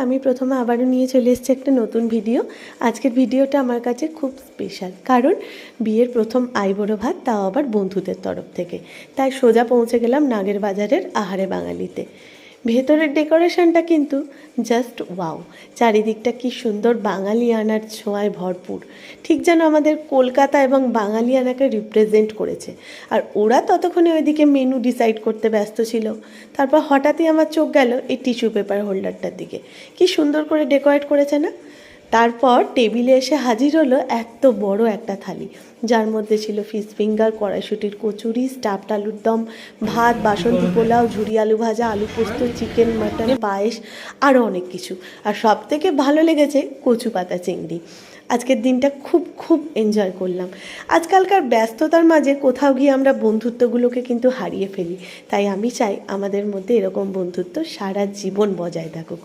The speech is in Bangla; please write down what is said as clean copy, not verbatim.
আমি প্রথমে আবারও নিয়ে চলে এসেছি একটা নতুন ভিডিও। আজকের ভিডিওটা আমার কাছে খুব স্পেশাল, কারণ বিয়ের প্রথম আইবুড়ো ভাত, তাও আবার বন্ধুদের তরফ থেকে। তাই সোজা পৌঁছে গেলাম নাগের বাজারের আহারে বাঙালিতে। ভেতরের ডেকোরেশনটা কিন্তু জাস্ট ওয়াও। চারিদিকটা কি সুন্দর বাঙালিয়ানার ছোঁয়ায় ভরপুর, ঠিক যেন আমাদের কলকাতা এবং বাঙালিয়ানাকে রিপ্রেজেন্ট করেছে। আর ওরা ততক্ষণে ওইদিকে মেনু ডিসাইড করতে ব্যস্ত ছিল। তারপর হঠাৎই আমার চোখ গেল এই টিস্যু পেপার হোল্ডারটার দিকে। কি সুন্দর করে ডেকোরেট করেছে না? তারপর টেবিলে এসে হাজির হলো এত বড় একটা থালি, যার মধ্যে ছিল ফিশ ফিঙ্গার, কড়াইশুটির কচুরি, স্টাফড আলুর দম, ভাত, বাসন্তী পোলাও, ঝুরি আলু ভাজা, আলু পোস্ত, চিকেন, মাটন, পায়েস, আরও অনেক কিছু। আর সব থেকে ভালো লেগেছে কচু পাতা চিংড়ি। আজকের দিনটা খুব খুব এনজয় করলাম। আজকালকার ব্যস্ততার মাঝে কোথাও গিয়ে আমরা বন্ধুত্বগুলোকে কিন্তু হারিয়ে ফেলি। তাই আমি চাই আমাদের মধ্যে এরকম বন্ধুত্ব সারা জীবন বজায় থাকুক।